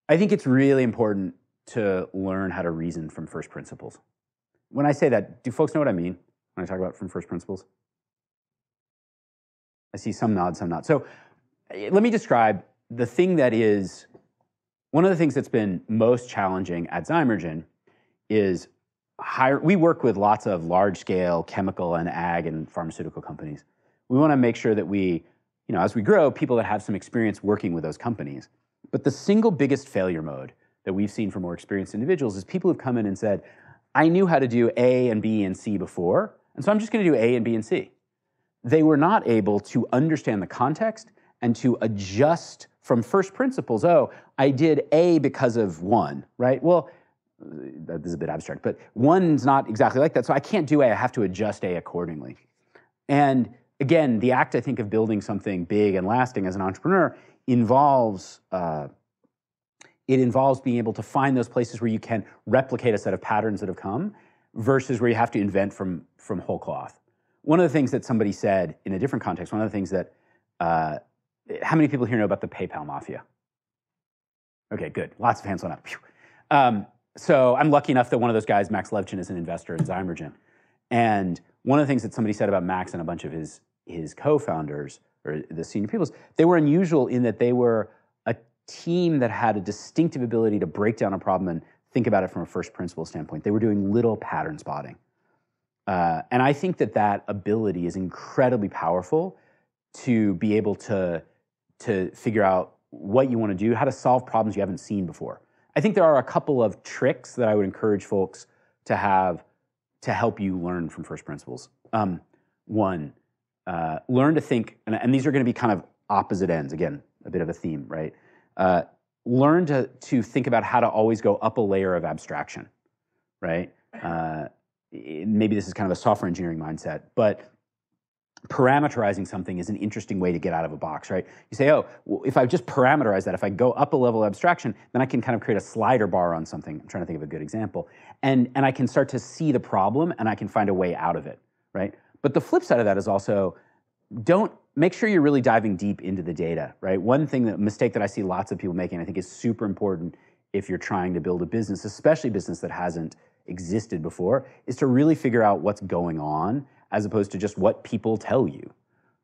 I think it's really important to learn how to reason from first principles. When I say that, do folks know what I mean when I talk about from first principles? I see some nod, some not. So let me describe the thing that is one of the things that's been most challenging at Zymergen is we work with lots of large-scale chemical and ag and pharmaceutical companies. We want to make sure that we, as we grow, people that have some experience working with those companies. But the single biggest failure mode that we've seen for more experienced individuals is people who've come in and said, I knew how to do A and B and C before, and so I'm just going to do A and B and C. They were not able to understand the context and to adjust from first principles. Oh, I did A because of one, right? Well, that is a bit abstract, but one's not exactly like that, so I can't do A, I have to adjust A accordingly. And again, the act, I think, of building something big and lasting as an entrepreneur involves being able to find those places where you can replicate a set of patterns that have come versus where you have to invent from whole cloth. One of the things that somebody said in a different context, one of the things that, how many people here know about the PayPal mafia? Okay, good. Lots of hands went up. So I'm lucky enough that one of those guys, Max Levchin, is an investor in Zymergen. And one of the things that somebody said about Max and a bunch of his co-founders, or the senior people, is they were unusual in that they were a team that had a distinctive ability to break down a problem and think about it from a first principle standpoint. They were doing little pattern spotting. And I think that that ability is incredibly powerful to be able to figure out what you want to do, how to solve problems you haven't seen before. I think there are a couple of tricks that I would encourage folks to have to help you learn from first principles. One, learn to think, and these are going to be kind of opposite ends, again, a bit of a theme, right? Learn to think about how to always go up a layer of abstraction, right? Maybe this is kind of a software engineering mindset, but parameterizing something is an interesting way to get out of a box, right? You say, oh, well, if I just parameterize that, if I go up a level of abstraction, then I can kind of create a slider bar on something. I'm trying to think of a good example. And I can start to see the problem and I can find a way out of it, right? But the flip side of that is also, make sure you're really diving deep into the data, right? One mistake that I see lots of people making, I think is super important if you're trying to build a business, especially a business that hasn't existed before, is to really figure out what's going on as opposed to just what people tell you,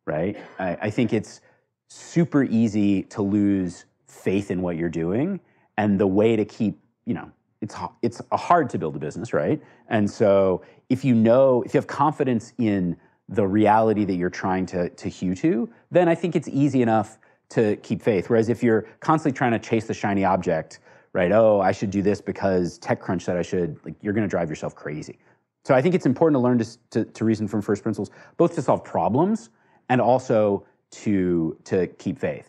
right? I think it's super easy to lose faith in what you're doing, and the way to keep, it's hard to build a business, right? And so if you have confidence in the reality that you're trying to hew to, then I think it's easy enough to keep faith. Whereas if you're constantly trying to chase the shiny object, right? Oh, I should do this because TechCrunch said I should, you're going to drive yourself crazy. So I think it's important to learn to reason from first principles, both to solve problems and also to keep faith.